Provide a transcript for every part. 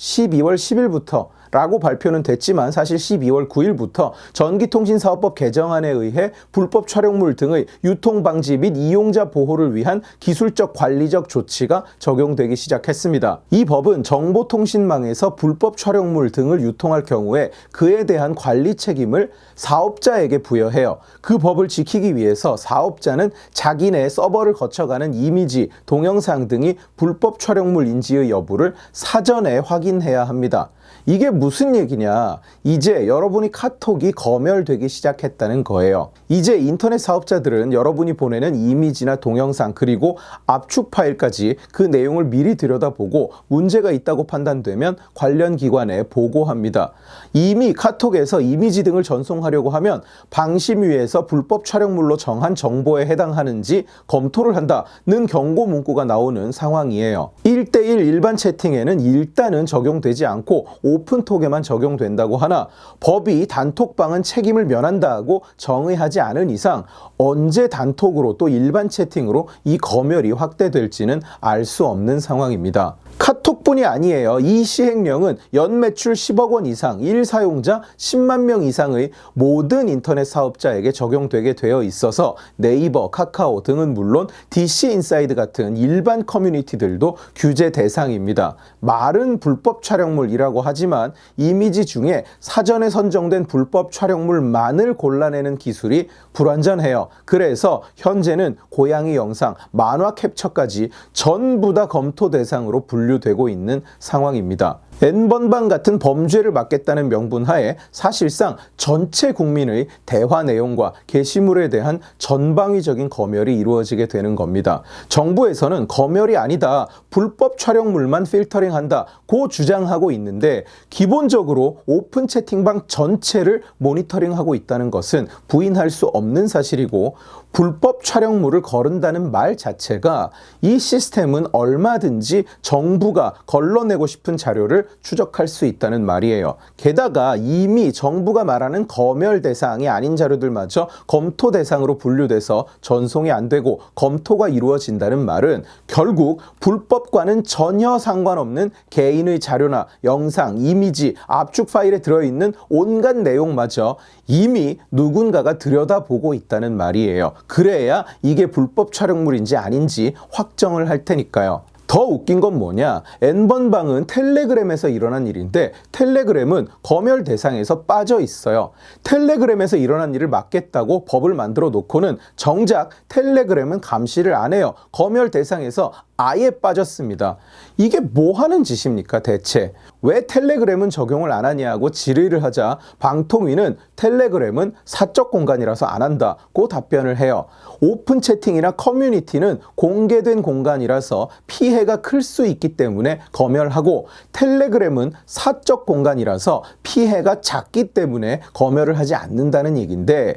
12월 10일부터 라고 발표는 됐지만 사실 12월 9일부터 전기통신사업법 개정안에 의해 불법 촬영물 등의 유통 방지 및 이용자 보호를 위한 기술적 관리적 조치가 적용되기 시작했습니다. 이 법은 정보통신망에서 불법 촬영물 등을 유통할 경우에 그에 대한 관리 책임을 사업자에게 부여해요. 그 법을 지키기 위해서 사업자는 자기네 서버를 거쳐가는 이미지, 동영상 등이 불법 촬영물인지의 여부를 사전에 확인해야 합니다. 이게 무슨 얘기냐? 이제 여러분이 카톡이 검열되기 시작했다는 거예요. 이제 인터넷 사업자들은 여러분이 보내는 이미지나 동영상 그리고 압축 파일까지 그 내용을 미리 들여다보고 문제가 있다고 판단되면 관련 기관에 보고합니다. 이미 카톡에서 이미지 등을 전송하려고 하면 방심위에서 불법 촬영물로 정한 정보에 해당하는지 검토를 한다는 경고 문구가 나오는 상황이에요. 1대1 일반 채팅에는 일단은 적용되지 않고 오픈톡에만 적용된다고 하나 법이 단톡방은 책임을 면한다고 정의하지 않은 이상 언제 단톡으로 또 일반 채팅으로 이 검열이 확대될지는 알 수 없는 상황입니다. 카톡뿐이 아니에요. 이 시행령은 연매출 10억 원 이상, 1사용자 10만 명 이상의 모든 인터넷 사업자에게 적용되게 되어 있어서 네이버, 카카오 등은 물론 DC인사이드 같은 일반 커뮤니티들도 규제 대상입니다. 말은 불법 촬영물이라고 하지만 이미지 중에 사전에 선정된 불법 촬영물만을 골라내는 기술이 불완전해요. 그래서 현재는 고양이 영상, 만화 캡처까지 전부 다 검토 대상으로 분류되고 있는 상황입니다. N번방 같은 범죄를 막겠다는 명분하에 사실상 전체 국민의 대화 내용과 게시물에 대한 전방위적인 검열이 이루어지게 되는 겁니다. 정부에서는 검열이 아니다, 불법 촬영물만 필터링한다고 주장하고 있는데 기본적으로 오픈 채팅방 전체를 모니터링하고 있다는 것은 부인할 수 없는 사실이고 불법 촬영물을 거른다는 말 자체가 이 시스템은 얼마든지 정부가 걸러내고 싶은 자료를 추적할 수 있다는 말이에요. 게다가 이미 정부가 말하는 검열 대상이 아닌 자료들마저 검토 대상으로 분류돼서 전송이 안 되고 검토가 이루어진다는 말은 결국 불법과는 전혀 상관없는 개인의 자료나 영상, 이미지, 압축 파일에 들어있는 온갖 내용마저 이미 누군가가 들여다보고 있다는 말이에요. 그래야 이게 불법 촬영물인지 아닌지 확정을 할 테니까요. 더 웃긴 건 뭐냐? N번방은 텔레그램에서 일어난 일인데 텔레그램은 검열 대상에서 빠져 있어요. 텔레그램에서 일어난 일을 막겠다고 법을 만들어 놓고는 정작 텔레그램은 감시를 안 해요. 검열 대상에서 아예 빠졌습니다. 이게 뭐 하는 짓입니까 대체? 왜 텔레그램은 적용을 안 하냐고 질의를 하자 방통위는 텔레그램은 사적 공간이라서 안 한다고 답변을 해요. 오픈 채팅이나 커뮤니티는 공개된 공간이라서 피해가 클 수 있기 때문에 검열하고 텔레그램은 사적 공간이라서 피해가 작기 때문에 검열을 하지 않는다는 얘기인데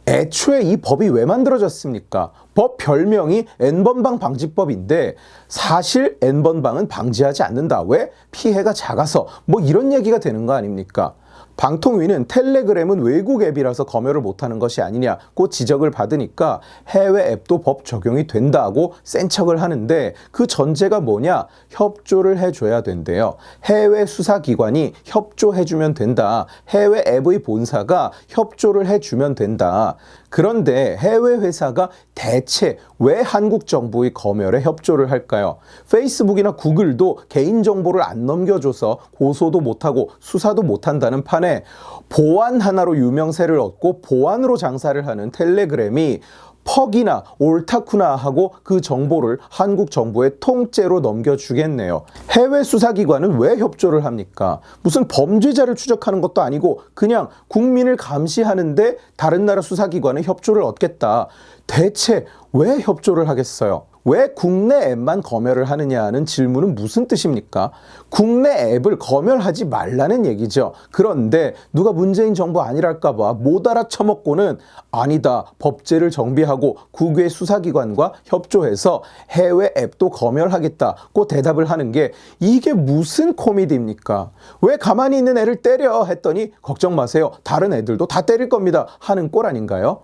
애초에 이 법이 왜 만들어졌습니까? 법 별명이 N번방 방지법인데 사실 N번방은 방지하지 않는다. 왜? 피해가 작아서 뭐 이런 얘기가 되는 거 아닙니까? 방통위는 텔레그램은 외국 앱이라서 검열을 못하는 것이 아니냐고 지적을 받으니까 해외 앱도 법 적용이 된다고 센 척을 하는데 그 전제가 뭐냐? 협조를 해줘야 된대요. 해외 수사기관이 협조해주면 된다. 해외 앱의 본사가 협조를 해주면 된다. 그런데 해외 회사가 대체 왜 한국 정부의 검열에 협조를 할까요? 페이스북이나 구글도 개인정보를 안 넘겨줘서 고소도 못하고 수사도 못한다는 판에 보안 하나로 유명세를 얻고 보안으로 장사를 하는 텔레그램이 퍽이나 옳다구나 하고 그 정보를 한국 정부에 통째로 넘겨주겠네요. 해외 수사기관은 왜 협조를 합니까? 무슨 범죄자를 추적하는 것도 아니고 그냥 국민을 감시하는데 다른 나라 수사기관은 협조를 얻겠다. 대체 왜 협조를 하겠어요? 왜 국내 앱만 검열을 하느냐는 질문은 무슨 뜻입니까? 국내 앱을 검열하지 말라는 얘기죠. 그런데 누가 문재인 정부 아니랄까봐 못 알아쳐먹고는 아니다, 법제를 정비하고 국외 수사기관과 협조해서 해외 앱도 검열하겠다고 대답을 하는 게 이게 무슨 코미디입니까? 왜 가만히 있는 애를 때려 했더니 걱정 마세요, 다른 애들도 다 때릴 겁니다 하는 꼴 아닌가요?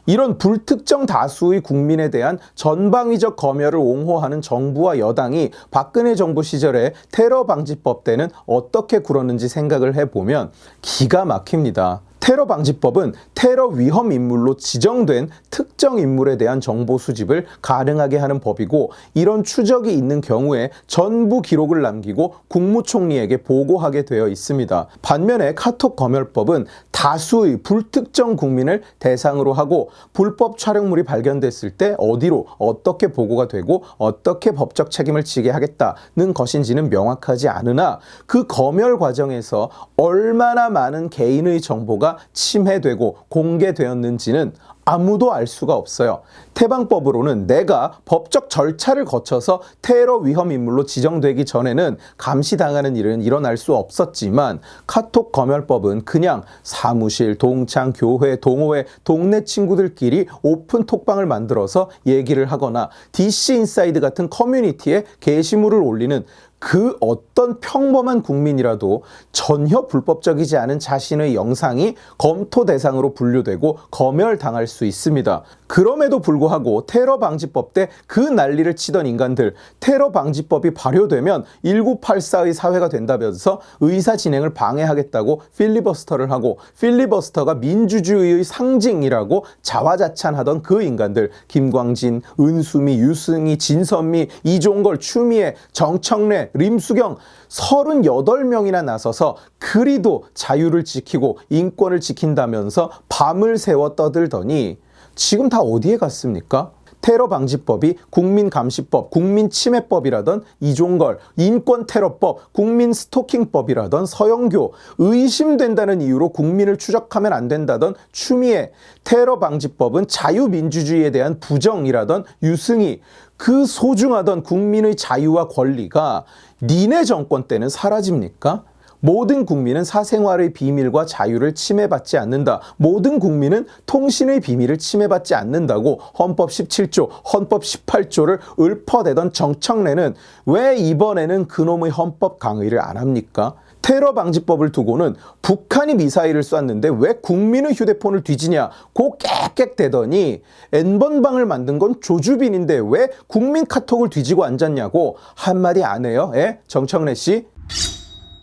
이런 불특정 다수의 국민에 대한 전방위적 검열을 옹호하는 정부와 여당이 박근혜 정부 시절에 테러 방지법 때는 어떻게 굴었는지 생각을 해보면 기가 막힙니다. 테러 방지법은 테러 위험 인물로 지정된 특정 인물에 대한 정보 수집을 가능하게 하는 법이고, 이런 추적이 있는 경우에 전부 기록을 남기고 국무총리에게 보고하게 되어 있습니다. 반면에 카톡 검열법은 다수의 불특정 국민을 대상으로 하고, 불법 촬영물이 발견됐을 때 어디로 어떻게 보고가 되고 어떻게 법적 책임을 지게 하겠다는 것인지는 명확하지 않으나, 그 검열 과정에서 얼마나 많은 개인의 정보가 침해되고 공개되었는지는 아무도 알 수가 없어요. 태방법으로는 내가 법적 절차를 거쳐서 테러 위험 인물로 지정되기 전에는 감시당하는 일은 일어날 수 없었지만, 카톡 검열법은 그냥 사무실, 동창, 교회, 동호회, 동네 친구들끼리 오픈 톡방을 만들어서 얘기를 하거나 DC 인사이드 같은 커뮤니티에 게시물을 올리는 그 어떤 평범한 국민이라도 전혀 불법적이지 않은 자신의 영상이 검토 대상으로 분류되고 검열당할 수 있습니다. 그럼에도 불구하고 테러 방지법 때 그 난리를 치던 인간들, 테러 방지법이 발효되면 1984의 사회가 된다면서 의사 진행을 방해하겠다고 필리버스터를 하고, 필리버스터가 민주주의의 상징이라고 자화자찬하던 그 인간들, 김광진, 은수미, 유승희, 진선미, 이종걸, 추미애, 정청래, 림수경 38명이나 나서서 그리도 자유를 지키고 인권을 지킨다면서 밤을 새워 떠들더니 지금 다 어디에 갔습니까? 테러 방지법이 국민감시법, 국민침해법이라던 이종걸, 인권테러법, 국민스토킹법이라던 서영교, 의심된다는 이유로 국민을 추적하면 안 된다던 추미애, 테러 방지법은 자유민주주의에 대한 부정이라던 유승희, 그 소중하던 국민의 자유와 권리가 니네 정권 때는 사라집니까? 모든 국민은 사생활의 비밀과 자유를 침해받지 않는다. 모든 국민은 통신의 비밀을 침해받지 않는다고 헌법 17조, 헌법 18조를 읊어대던 정청래는 왜 이번에는 그놈의 헌법 강의를 안 합니까? 테러 방지법을 두고는 북한이 미사일을 쐈는데 왜 국민의 휴대폰을 뒤지냐고 깨끗대더니, N번방을 만든 건 조주빈인데 왜 국민 카톡을 뒤지고 앉았냐고 한마디 안 해요? 정청래 씨?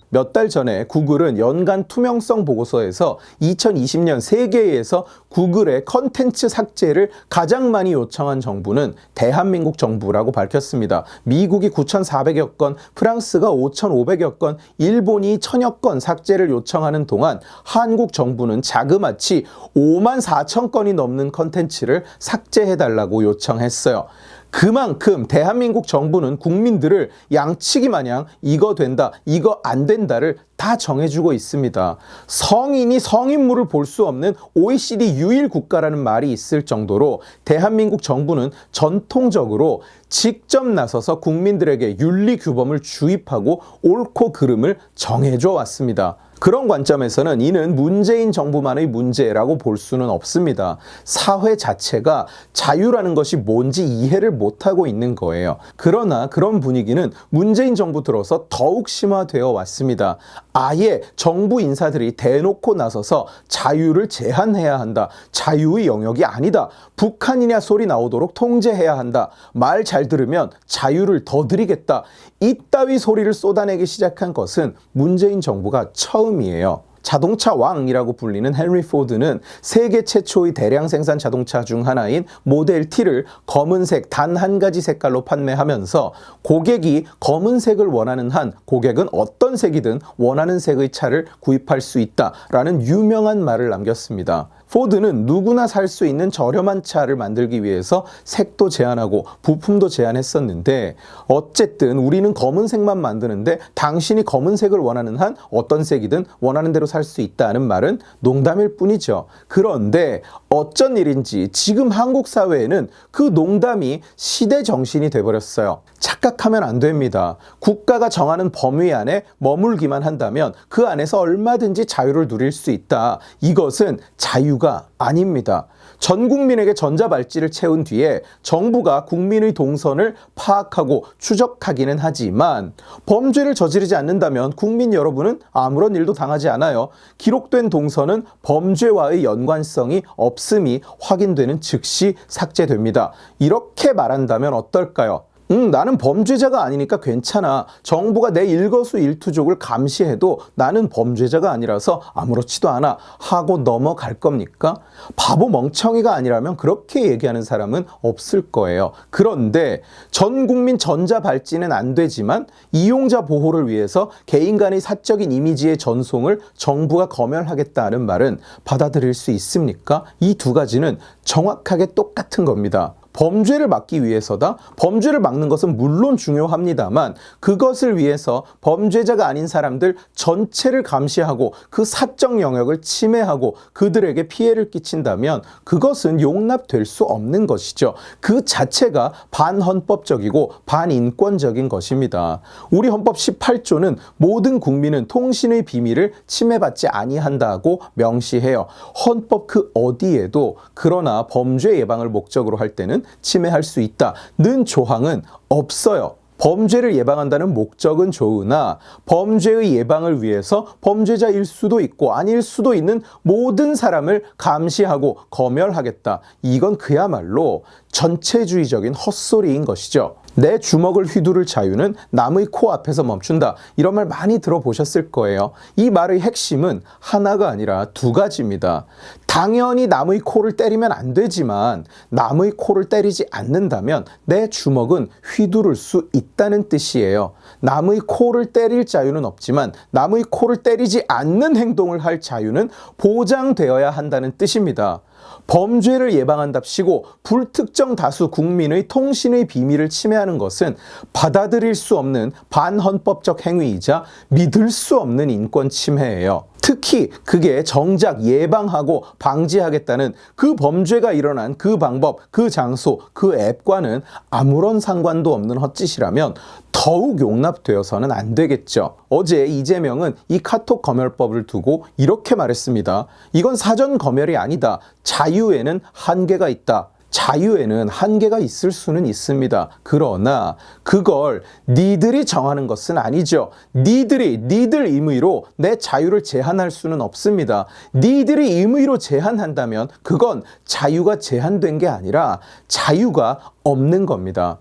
몇 달 전에 구글은 연간 투명성 보고서에서 2020년 세계에서 구글의 컨텐츠 삭제를 가장 많이 요청한 정부는 대한민국 정부라고 밝혔습니다. 미국이 9,400여 건, 프랑스가 5,500여 건, 일본이 1,000여 건 삭제를 요청하는 동안 한국 정부는 자그마치 54,000건이 넘는 컨텐츠를 삭제해달라고 요청했어요. 그만큼 대한민국 정부는 국민들을 양치기 마냥 이거 된다, 이거 안 된다를 다 정해주고 있습니다. 성인이 성인물을 볼 수 없는 OECD 유일 국가라는 말이 있을 정도로 대한민국 정부는 전통적으로 직접 나서서 국민들에게 윤리 규범을 주입하고 옳고 그름을 정해줘 왔습니다. 그런 관점에서는 이는 문재인 정부만의 문제라고 볼 수는 없습니다. 사회 자체가 자유라는 것이 뭔지 이해를 못하고 있는 거예요. 그러나 그런 분위기는 문재인 정부 들어서 더욱 심화되어 왔습니다. 아예 정부 인사들이 대놓고 나서서 자유를 제한해야 한다. 자유의 영역이 아니다. 북한이냐 소리 나오도록 통제해야 한다. 말 잘 들으면 자유를 더 드리겠다. 이따위 소리를 쏟아내기 시작한 것은 문재인 정부가 처음이에요. 자동차 왕이라고 불리는 헨리 포드는 세계 최초의 대량 생산 자동차 중 하나인 모델 T를 검은색 단 한 가지 색깔로 판매하면서 고객이 검은색을 원하는 한 고객은 어떤 색이든 원하는 색의 차를 구입할 수 있다라는 유명한 말을 남겼습니다. 포드는 누구나 살 수 있는 저렴한 차를 만들기 위해서 색도 제한하고 부품도 제한했었는데, 어쨌든 우리는 검은색만 만드는데 당신이 검은색을 원하는 한 어떤 색이든 원하는 대로 살 수 있다는 말은 농담일 뿐이죠. 그런데 어쩐 일인지 지금 한국 사회에는 그 농담이 시대 정신이 돼버렸어요. 착각하면 안 됩니다. 국가가 정하는 범위 안에 머물기만 한다면 그 안에서 얼마든지 자유를 누릴 수 있다. 이것은 자유가 아닙니다. 전 국민에게 전자발찌를 채운 뒤에 정부가 국민의 동선을 파악하고 추적하기는 하지만 범죄를 저지르지 않는다면 국민 여러분은 아무런 일도 당하지 않아요. 기록된 동선은 범죄와의 연관성이 없음이 확인되는 즉시 삭제됩니다. 이렇게 말한다면 어떨까요? 나는 범죄자가 아니니까 괜찮아. 정부가 내 일거수일투족을 감시해도 나는 범죄자가 아니라서 아무렇지도 않아 하고 넘어갈 겁니까? 바보 멍청이가 아니라면 그렇게 얘기하는 사람은 없을 거예요. 그런데 전 국민 전자발찌는 안 되지만 이용자 보호를 위해서 개인 간의 사적인 이미지의 전송을 정부가 검열하겠다는 말은 받아들일 수 있습니까? 이 두 가지는 정확하게 똑같은 겁니다. 범죄를 막기 위해서다. 범죄를 막는 것은 물론 중요합니다만 그것을 위해서 범죄자가 아닌 사람들 전체를 감시하고 그 사적 영역을 침해하고 그들에게 피해를 끼친다면 그것은 용납될 수 없는 것이죠. 그 자체가 반헌법적이고 반인권적인 것입니다. 우리 헌법 18조는 모든 국민은 통신의 비밀을 침해받지 아니한다고 명시해요. 헌법 그 어디에도 그러나 범죄 예방을 목적으로 할 때는 침해할 수 있다는 조항은 없어요. 범죄를 예방한다는 목적은 좋으나 범죄의 예방을 위해서 범죄자일 수도 있고 아닐 수도 있는 모든 사람을 감시하고 검열하겠다. 이건 그야말로 전체주의적인 헛소리인 것이죠. 내 주먹을 휘두를 자유는 남의 코앞에서 멈춘다. 이런 말 많이 들어보셨을 거예요. 이 말의 핵심은 하나가 아니라 두 가지입니다. 당연히 남의 코를 때리면 안 되지만 남의 코를 때리지 않는다면 내 주먹은 휘두를 수 있다는 뜻이에요. 남의 코를 때릴 자유는 없지만 남의 코를 때리지 않는 행동을 할 자유는 보장되어야 한다는 뜻입니다. 범죄를 예방한답시고 불특정 다수 국민의 통신의 비밀을 침해하는 것은 받아들일 수 없는 반헌법적 행위이자 믿을 수 없는 인권 침해예요. 특히 그게 정작 예방하고 방지하겠다는 그 범죄가 일어난 그 방법, 그 장소, 그 앱과는 아무런 상관도 없는 헛짓이라면 더욱 용납되어서는 안 되겠죠. 어제 이재명은 이 카톡 검열법을 두고 이렇게 말했습니다. 이건 사전 검열이 아니다. 자유에는 한계가 있다. 자유에는 한계가 있을 수는 있습니다. 그러나 그걸 니들이 정하는 것은 아니죠. 니들 임의로 내 자유를 제한할 수는 없습니다. 니들이 임의로 제한한다면 그건 자유가 제한된 게 아니라 자유가 없는 겁니다.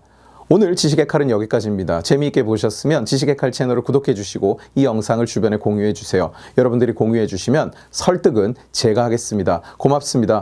오늘 지식의 칼은 여기까지입니다. 재미있게 보셨으면 지식의 칼 채널을 구독해 주시고 이 영상을 주변에 공유해 주세요. 여러분들이 공유해 주시면 설득은 제가 하겠습니다. 고맙습니다.